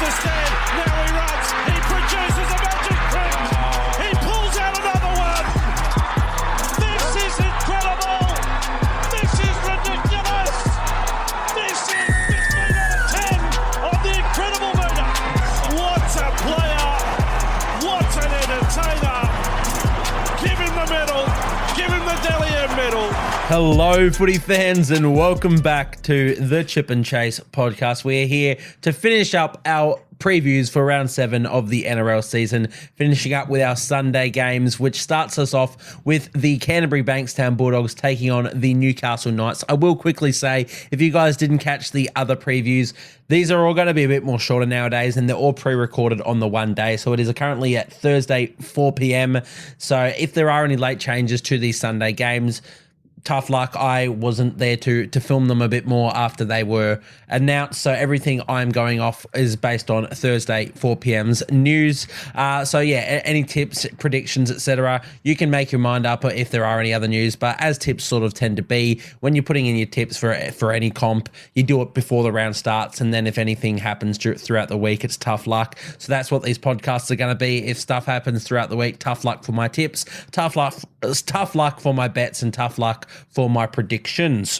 the stand. Now he runs. He produces a magic print. He pulls out another one. This is incredible. This is ridiculous. This is 15 out of 10 on the incredible meter. What a player. What an entertainer. Give him the medal. Give him the Dally M medal. Hello, footy fans, and welcome back to the Chip and Chase podcast. We're here to finish up our previews for round 7 of the NRL season, finishing up with our Sunday games, which starts us off with the Cantebury Bankstown Bulldogs taking on the Newcastle Knights. I will quickly say, if you guys didn't catch the other previews, these are all going to be a bit more shorter nowadays, and they're all pre-recorded on the one day. So it is currently at Thursday, 4 p.m. So if there are any late changes to these Sunday games, tough luck. I wasn't there to film them a bit more after they were announced. So everything I'm going off is based on Thursday, 4 p.m.'s news. So yeah, any tips, predictions, etc., you can make your mind up if there are any other news. But as tips sort of tend to be, when you're putting in your tips for any comp, you do it before the round starts. And then if anything happens throughout the week, it's tough luck. So that's what these podcasts are going to be. If stuff happens throughout the week, tough luck for my tips, tough luck for my bets, and tough luck for my predictions.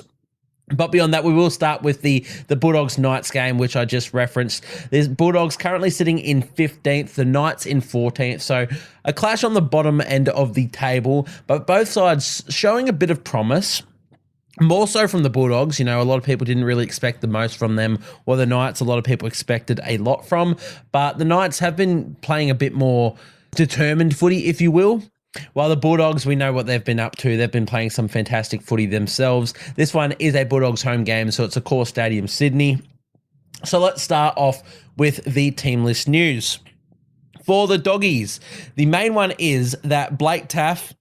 But beyond that, we will start with the Bulldogs Knights game, which I just referenced. There's Bulldogs currently sitting in 15th, the Knights in 14th. So a clash on the bottom end of the table, but both sides showing a bit of promise. More so from the Bulldogs. You know, a lot of people didn't really expect the most from them, or the Knights, a lot of people expected a lot from. But the Knights have been playing a bit more determined footy, if you will. While the Bulldogs, we know what they've been up to. They've been playing some fantastic footy themselves. This one is a Bulldogs home game, so it's a Core Stadium, Sydney. So let's start off with the team list news. For the Doggies, the main one is that Blake Taaffe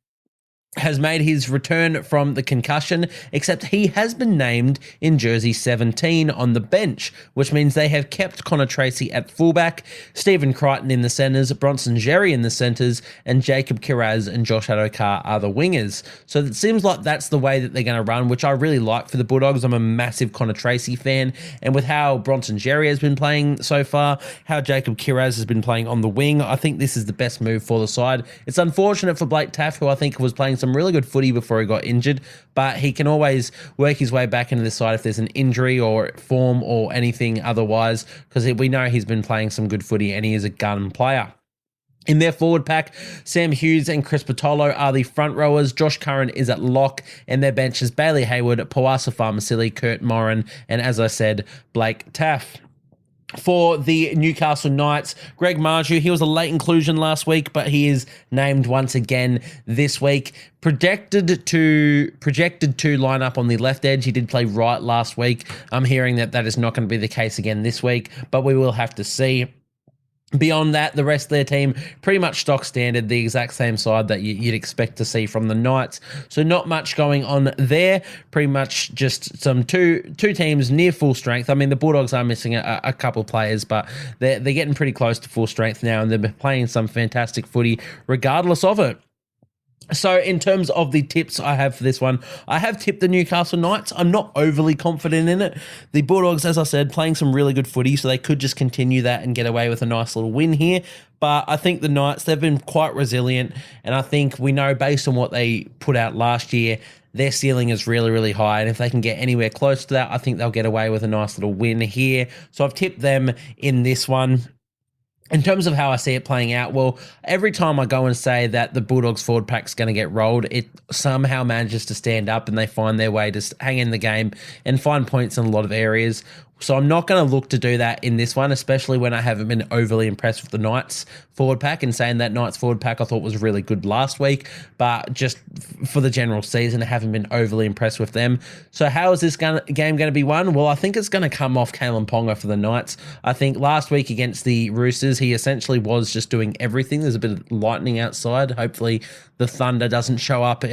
has made his return from the concussion, except he has been named in jersey 17 on the bench, which means they have kept Connor Tracy at fullback, Stephen Crichton in the centres, Bronson Xerri in the centres, and Jacob Kiraz and Josh Adokar are the wingers. So it seems like that's the way that they're going to run, which I really like for the Bulldogs. I'm a massive Connor Tracy fan, and with how Bronson Xerri has been playing so far, how Jacob Kiraz has been playing on the wing, I think this is the best move for the side. It's unfortunate for Blake Taaffe, who I think was playing some really good footy before he got injured, but he can always work his way back into the side if there's an injury or form or anything otherwise, because we know he's been playing some good footy and he is a gun player. In their forward pack, Sam Hughes and Chris Patolo are the front rowers. Josh Curran is at lock, and their bench is Bailey Hayward, Powasa Farmasili, Kurt Moran, and as I said, Blake Taaffe. For the Newcastle Knights, Greg Marju, he was a late inclusion last week, but he is named once again this week. Projected to line up on the left edge. He did play right last week. I'm hearing that is not going to be the case again this week, but we will have to see. Beyond that, the rest of their team, pretty much stock standard, the exact same side that you'd expect to see from the Knights. So not much going on there. Pretty much just some two teams near full strength. I mean, the Bulldogs are missing a couple players, but they're getting pretty close to full strength now, and they're playing some fantastic footy regardless of it. So in terms of the tips I have for this one, I have tipped the Newcastle Knights. I'm not overly confident in it. The Bulldogs, as I said, playing some really good footy, so they could just continue that and get away with a nice little win here. But I think the Knights, they've been quite resilient, and I think we know based on what they put out last year, their ceiling is really, really high, and if they can get anywhere close to that, I think they'll get away with a nice little win here. So I've tipped them in this one. In terms of how I see it playing out, well, every time I go and say that the Bulldogs forward pack's going to get rolled, it somehow manages to stand up and they find their way to hang in the game and find points in a lot of areas. So I'm not going to look to do that in this one, especially when I haven't been overly impressed with the Knights forward pack, and saying that Knights forward pack I thought was really good last week, but just for the general season, I haven't been overly impressed with them. So how is this game going to be won? Well, I think it's going to come off Kalen Ponga for the Knights. I think last week against the Roosters, he essentially was just doing everything. There's a bit of lightning outside. Hopefully the thunder doesn't show up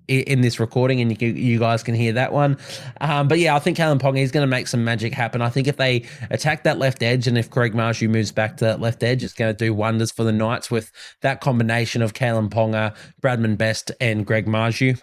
in this recording and you guys can hear that one. But yeah, I think Kalen Ponga is going to make some magic happen. I think if they attack that left edge and if Greg Marju moves back to that left edge, it's going to do wonders for the Knights with that combination of Kalen Ponga, Bradman Best and Greg Marju.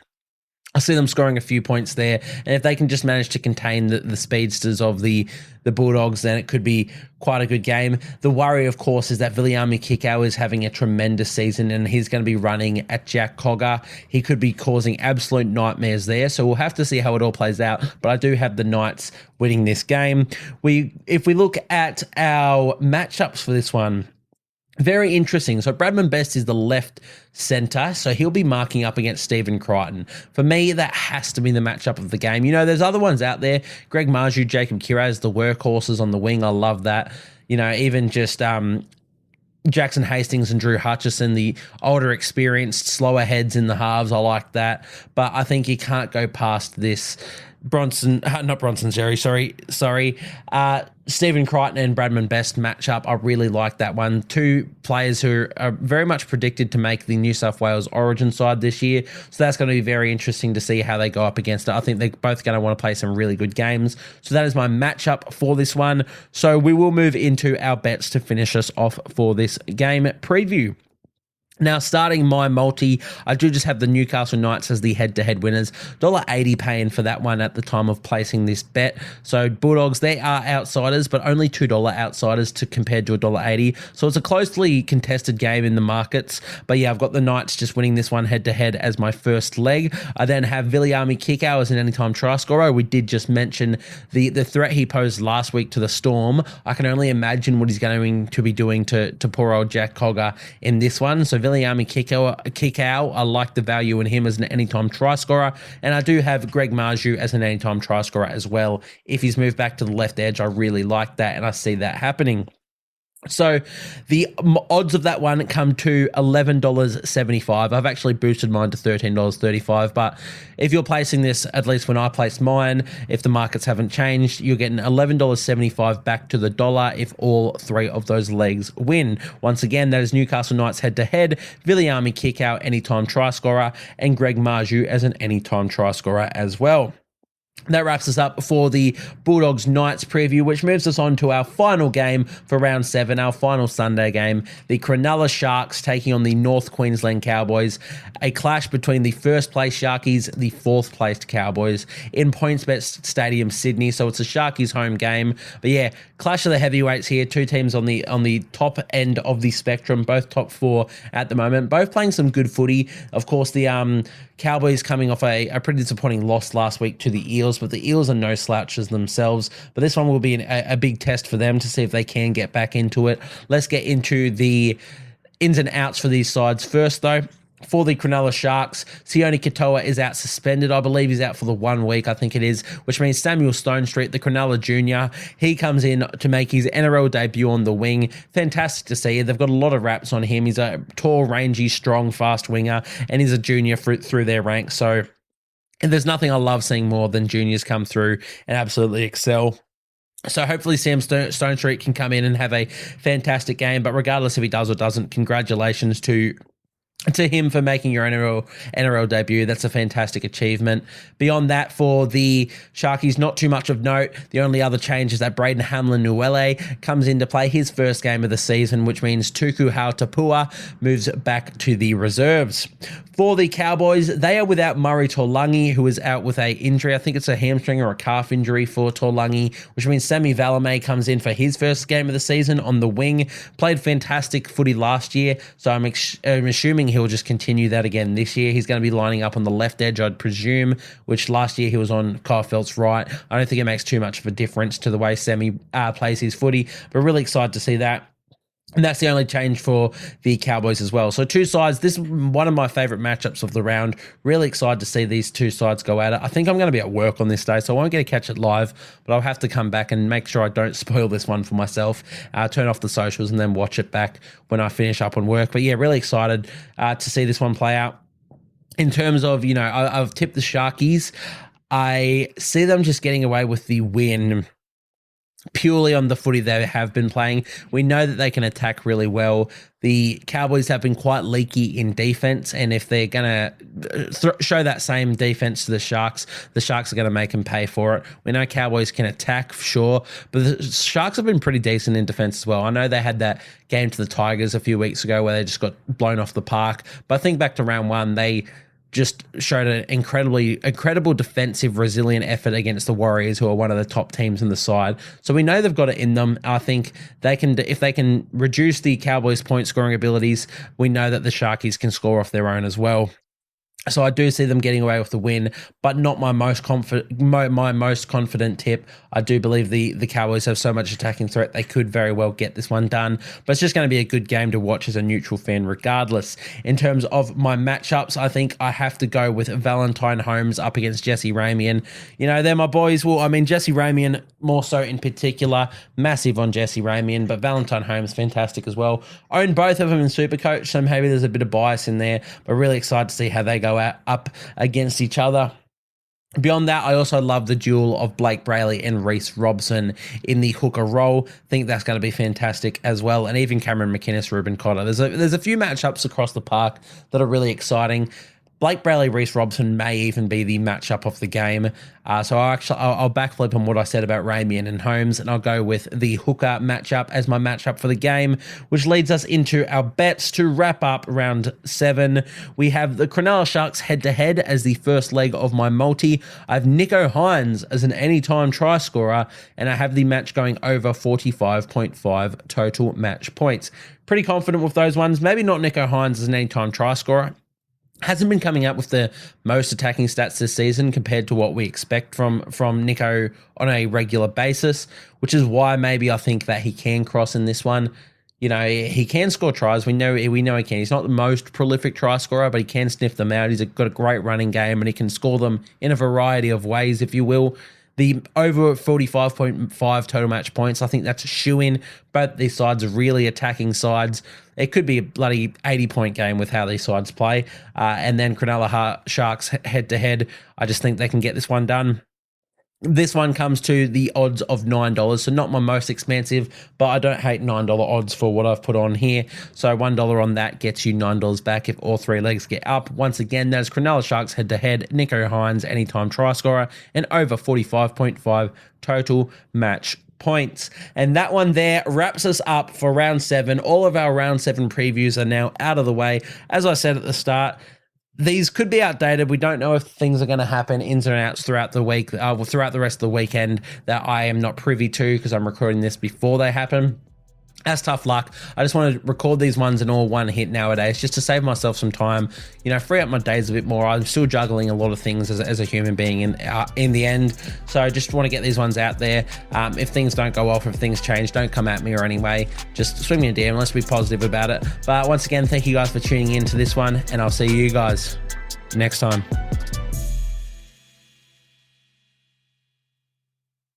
I see them scoring a few points there, and if they can just manage to contain the speedsters of the Bulldogs, then it could be quite a good game. The worry, of course, is that Viliami Kikau is having a tremendous season, and he's going to be running at Jack Cogger. He could be causing absolute nightmares there, so we'll have to see how it all plays out, but I do have the Knights winning this game. If we look at our matchups for this one, very interesting. So Bradman Best is the left centre, so he'll be marking up against Stephen Crichton. For me, that has to be the matchup of the game. You know, there's other ones out there. Greg Marju, Jacob Kiraz, the workhorses on the wing. I love that. You know, even just Jackson Hastings and Drew Hutchison, the older, experienced, slower heads in the halves. I like that. But I think you can't go past this Stephen Crichton and Bradman Best matchup. I really like that one. Two players who are very much predicted to make the New South Wales Origin side this year. So that's going to be very interesting to see how they go up against it. I think they're both going to want to play some really good games. So that is my matchup for this one. So we will move into our bets to finish us off for this game preview. Now, starting my multi, I do just have the Newcastle Knights as the head-to-head winners. $1.80 paying for that one at the time of placing this bet. So Bulldogs, they are outsiders, but only $2 outsiders compared to $1.80. So it's a closely contested game in the markets. But yeah, I've got the Knights just winning this one head-to-head as my first leg. I then have Viliami Kikau as an anytime try scorer. We did just mention the threat he posed last week to the Storm. I can only imagine what he's going to be doing to poor old Jack Cogger in this one. So Viliami Kikau, I like the value in him as an anytime try scorer, and I do have Greg Marju as an anytime try scorer as well. If he's moved back to the left edge, I really like that, and I see that happening. So the odds of that one come to $11.75. I've actually boosted mine to $13.35, but if you're placing this, at least when I placed mine, if the markets haven't changed, you're getting $11.75 back to the dollar if all three of those legs win. Once again, that is Newcastle Knights head-to-head, Viliami Kikau anytime try scorer, and Greg Marju as an anytime try scorer as well. That wraps us up for the Bulldogs Knights preview, which moves us on to our final game for round 7, our final Sunday game, the Cronulla Sharks taking on the North Queensland Cowboys, a clash between the first place Sharkies, the fourth placed Cowboys in PointsBet Stadium, Sydney. So it's a Sharkies home game. But yeah, clash of the heavyweights here, two teams on the top end of the spectrum, both top 4 at the moment, both playing some good footy. Of course, the Cowboys coming off a pretty disappointing loss last week to the Eels, but the Eels are no slouches themselves. But this one will be a big test for them to see if they can get back into it. Let's get into the ins and outs for these sides first, though. For the Cronulla Sharks, Sione Katoa is out suspended. I believe he's out for the 1 week, I think it is, which means Samuel Stonestreet, the Cronulla junior, he comes in to make his NRL debut on the wing. Fantastic to see. They've got a lot of raps on him. He's a tall, rangy, strong, fast winger, and he's a junior through their ranks. So and there's nothing I love seeing more than juniors come through and absolutely excel. So hopefully Sam Stonestreet can come in and have a fantastic game. But regardless if he does or doesn't, congratulations to him for making your NRL debut. That's a fantastic achievement. Beyond that, for the Sharkies, not too much of note. The only other change is that Braden Hamlin-Uele comes in to play his first game of the season, which means Tuku Hautapua moves back to the reserves. For the Cowboys, they are without Murray Taulagi, who is out with a injury. I think it's a hamstring or a calf injury for Taulagi, which means Sammy Valame comes in for his first game of the season on the wing. Played fantastic footy last year, so I'm assuming he'll just continue that again this year. He's going to be lining up on the left edge, I'd presume, which last year he was on Kyle Felt's right. I don't think it makes too much of a difference to the way Sammy plays his footy, but really excited to see that. And that's the only change for the Cowboys as well. So two sides. This is one of my favourite matchups of the round. Really excited to see these two sides go at it. I think I'm going to be at work on this day, so I won't get to catch it live, but I'll have to come back and make sure I don't spoil this one for myself. Turn off the socials and then watch it back when I finish up on work. But yeah, really excited to see this one play out. In terms of, you know, I've tipped the Sharkies. I see them just getting away with the win purely on the footy they have been playing. We know that they can attack really well. The Cowboys have been quite leaky in defense, and if they're going to show that same defense to the Sharks are going to make them pay for it. We know Cowboys can attack, sure, but the Sharks have been pretty decent in defense as well. I know they had that game to the Tigers a few weeks ago where they just got blown off the park, but I think back to round 1, they just showed an incredible defensive, resilient effort against the Warriors, who are one of the top teams in the side. So we know they've got it in them. I think they can, if they can reduce the Cowboys' point scoring abilities, we know that the Sharkies can score off their own as well. So I do see them getting away with the win, but not my most confident tip. I do believe the Cowboys have so much attacking threat, they could very well get this one done. But it's just going to be a good game to watch as a neutral fan regardless. In terms of my matchups, I think I have to go with Valentine Holmes up against Jesse Ramian. You know, they're my boys. Well, I mean, Jesse Ramian more so in particular. Massive on Jesse Ramian, but Valentine Holmes, fantastic as well. Own both of them in Supercoach, so maybe there's a bit of bias in there, but really excited to see how they go up against each other. Beyond that, I also love the duel of Blake Brayley and Reece Robson in the hooker role. Think that's going to be fantastic as well. And even Cameron McInnes, Ruben Cotter. There's a few matchups across the park that are really exciting. Blake Brayley, Reece Robson may even be the matchup of the game. So I'll backflip on what I said about Ramian and Holmes, and I'll go with the hooker matchup as my matchup for the game, which leads us into our bets to wrap up round 7. We have the Cronulla Sharks head-to-head as the first leg of my multi. I have Nicho Hynes as an anytime try scorer, and I have the match going over 45.5 total match points. Pretty confident with those ones. Maybe not Nicho Hynes as an anytime try scorer. Hasn't been coming up with the most attacking stats this season compared to what we expect from Nicho on a regular basis, which is why maybe I think that he can cross in this one. You know, he can score tries. We know he can. He's not the most prolific try scorer, but he can sniff them out. He's got a great running game, and he can score them in a variety of ways, if you will. The over 45.5 total match points, I think that's a shoo-in. Both these sides are really attacking sides. It could be a bloody 80-point game with how these sides play. And then Cronulla Sharks head-to-head, I just think they can get this one done. This one comes to the odds of $9, so not my most expensive, but I don't hate $9 odds for what I've put on here. So $1 on that gets you $9 back if all three legs get up. Once again, that is Cronulla Sharks head-to-head, Nicho Hynes anytime try scorer, and over 45.5 total match points. And that one there wraps us up for round 7. All of our round 7 previews are now out of the way. As I said at the start, these could be outdated. We don't know if things are going to happen ins and outs throughout the week, throughout the rest of the weekend that I am not privy to because I'm recording this before they happen. That's tough luck. I just want to record these ones in all one hit nowadays just to save myself some time, you know, free up my days a bit more. I'm still juggling a lot of things as a human being in the end. So I just want to get these ones out there. If things don't go off, if things change, don't come at me or anyway. Just swing me a DM. Let's be positive about it. But once again, thank you guys for tuning in to this one, and I'll see you guys next time.